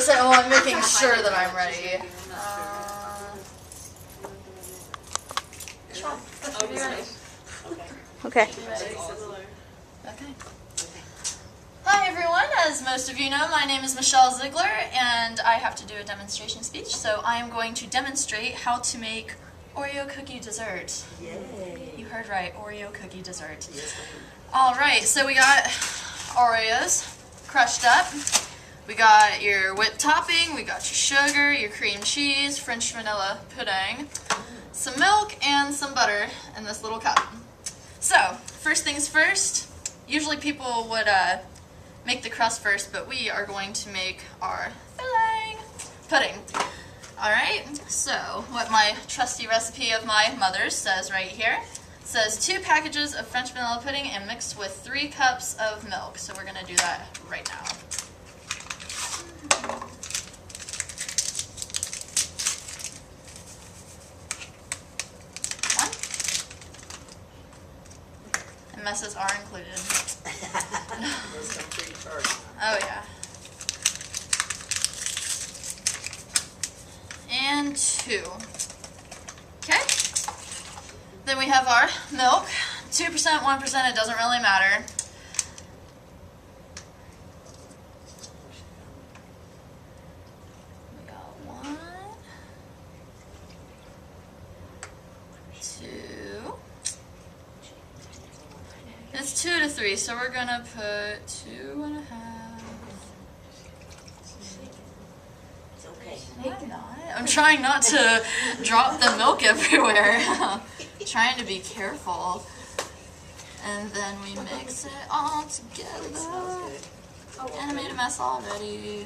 gonna say, oh, I'm making sure that I'm ready. Okay. Okay. Hi everyone, as most of you know, my name is Michelle Ziegler and I have to do a demonstration speech, so I am going to demonstrate how to make Oreo cookie dessert. Yay. You heard right, Oreo cookie dessert. Alright, so we got Oreos crushed up, we got your whipped topping, we got your sugar, your cream cheese, French vanilla pudding, some milk, and some butter in this little cup. So, first things first, usually people would make the crust first, but we are going to make our filling pudding. Alright, so what my trusty recipe of my mother's says right here, says 2 packages of French vanilla pudding and mixed with 3 cups of milk. So we're going to do that right now. And messes are included. Oh yeah. And 2. Okay. Then we have our milk. 2%, 1%, it doesn't really matter. We got 1, 2. It's 2 to 3, so we're gonna put 2.5. I'm trying not to drop the milk everywhere. Trying to be careful. And then we mix it all together. And I made a mess already.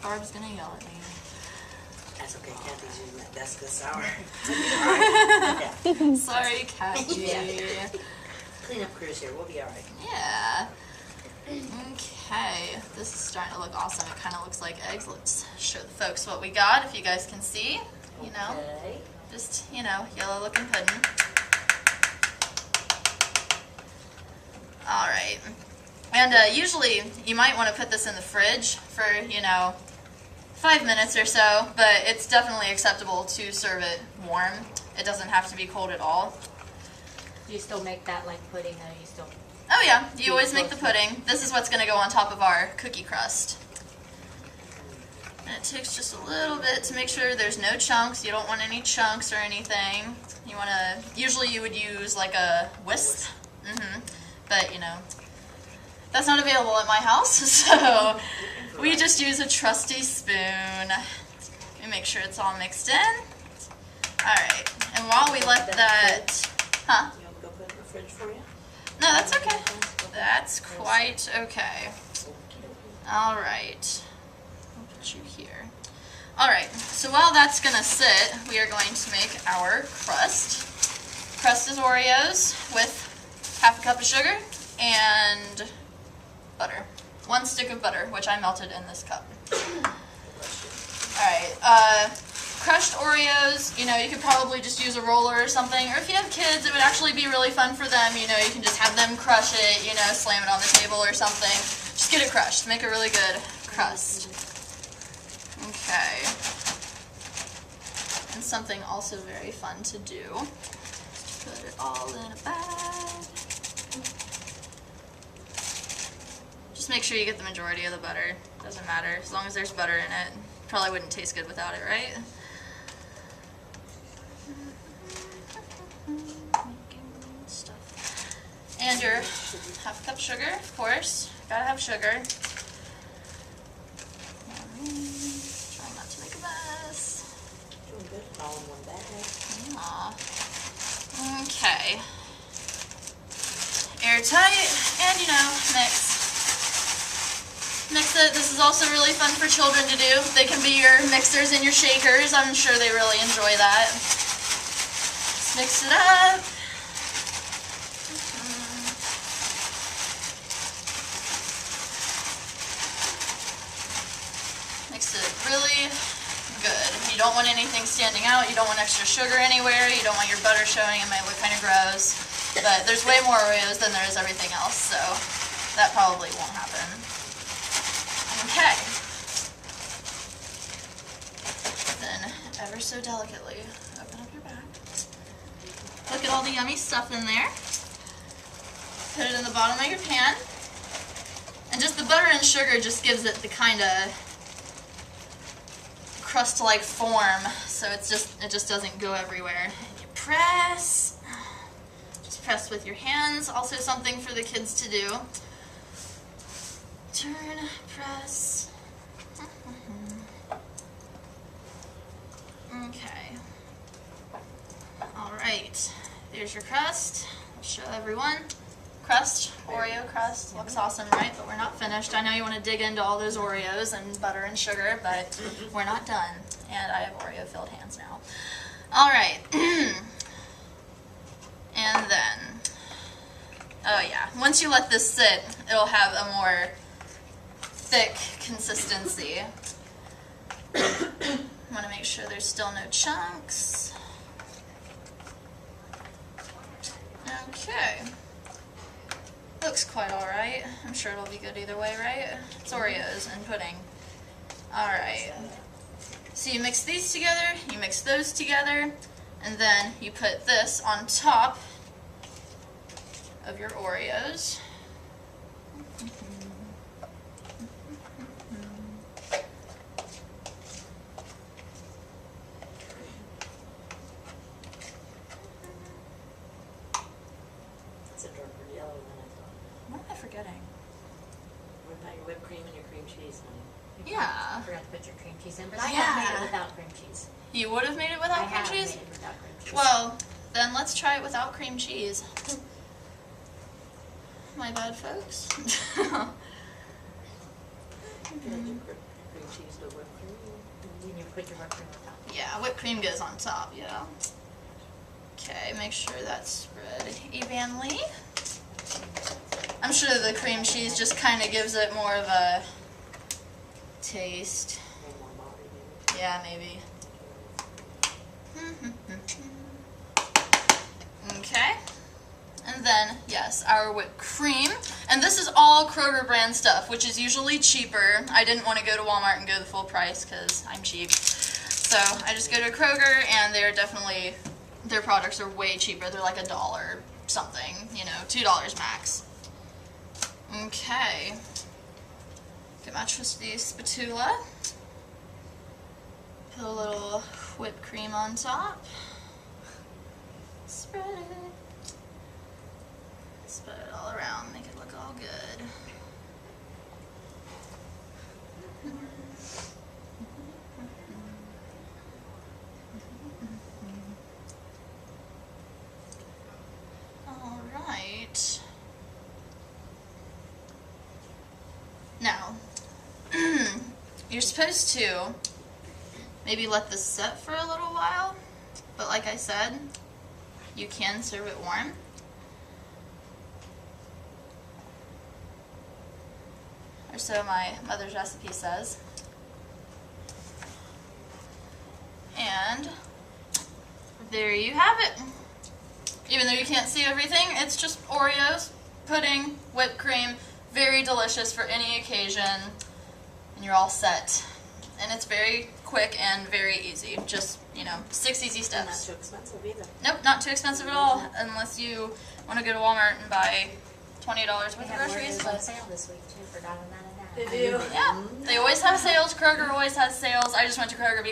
Barb's gonna yell at me. That's okay, Kathy's using that. That's good sour. Yeah. Sorry, Kathy. Yeah. Cleanup crews here. We'll be alright. Yeah. Okay, this is starting to look awesome. It kind of looks like eggs. Let's show the folks what we got, if you guys can see. You know, Okay. just, you know, yellow looking pudding. Alright. And usually you might want to put this in the fridge for, you know, 5 minutes or so, but it's definitely acceptable to serve it warm. It doesn't have to be cold at all. Do you still make that like pudding though? You still? Oh yeah, you always make the pudding. This is what's going to go on top of our cookie crust. And it takes just a little bit to make sure there's no chunks. You don't want any chunks or anything. You want to, usually you would use like a whisk. But you know, that's not available at my house, so we just use a trusty spoon. We make sure it's all mixed in. Alright, and while we let that, huh? You want me to go put it in the fridge for you? No, that's okay. That's quite okay. Alright. I'll put you here. Alright, so while that's going to sit, we are going to make our crust. Crust is Oreos with half a cup of sugar and butter. 1 stick of butter, which I melted in this cup. Alright, crushed Oreos, you know, you could probably just use a roller or something, or if you have kids, it would actually be really fun for them, you know, you can just have them crush it, you know, slam it on the table or something. Just get it crushed, make a really good crust. Okay. And something also very fun to do, put it all in a bag. Just make sure you get the majority of the butter, doesn't matter, as long as there's butter in it. Probably wouldn't taste good without it, right? And your half cup sugar, of course. Gotta have sugar. Try not to make a mess. Doing good. All in one bag. Aw. Okay. Airtight, and you know, mix. Mix it. This is also really fun for children to do. They can be your mixers and your shakers. I'm sure they really enjoy that. Just mix it up. Mix it really good. You don't want anything standing out. You don't want extra sugar anywhere. You don't want your butter showing. It might look kind of gross. But there's way more Oreos than there is everything else, so that probably won't happen. Okay. so delicately. Open up your bag. Look at all the yummy stuff in there. Put it in the bottom of your pan. And just the butter and sugar just gives it the kind of crust-like form, so it just doesn't go everywhere. And you press. Just press with your hands. Also something for the kids to do. Turn, press. Okay. All right. There's your crust. I'll show everyone. Crust, Oreo crust, looks awesome, right? But we're not finished. I know you want to dig into all those Oreos and butter and sugar, but we're not done. And I have Oreo-filled hands now. All right. And then, oh yeah, once you let this sit, it'll have a more thick consistency. I want to make sure there's still no chunks. Okay. Looks quite alright. I'm sure it'll be good either way, right? It's Oreos and pudding. Alright. So you mix these together, you mix those together, and then you put this on top of your Oreos. It's a darker yellow than I thought. What am I forgetting? What about your whipped cream and your cream cheese, honey? Yeah. I forgot to put your cream cheese in, but I Yeah. have made it without cream cheese. You would have made it without I cream have cheese? made it without cream cheese. Well, then let's try it without cream cheese. My bad, folks. You can do cream cheese with whipped cream. You need to put your whipped cream on top. Yeah, whipped cream goes on top, yeah. Okay, make sure that's spread evenly. I'm sure the cream cheese just kind of gives it more of a taste. Maybe more body, maybe. Yeah, maybe. Okay. And then, yes, our whipped cream. And this is all Kroger brand stuff, which is usually cheaper. I didn't want to go to Walmart and go the full price because I'm cheap. So I just go to Kroger, and they're definitely, their products are way cheaper. They're like $1 something, you know, $2 max. Okay. Get my trusty spatula. Put a little whipped cream on top. Spread it. Spread it all around, make it look all good. All right. Now, you're supposed to maybe let this set for a little while, but like I said, you can serve it warm. Or so my mother's recipe says. And there you have it. Even though you can't see everything, it's just Oreos, pudding, whipped cream, very delicious for any occasion, and you're all set. And it's very quick and very easy. Just, you know, 6 easy And not steps. too expensive either. Nope, not too expensive at all, unless you want to go to Walmart and buy $20 worth We of have groceries. Oreos on sale this week too, forgot about that. Did you? Yeah, they always have sales. Kroger always has sales. I just went to Kroger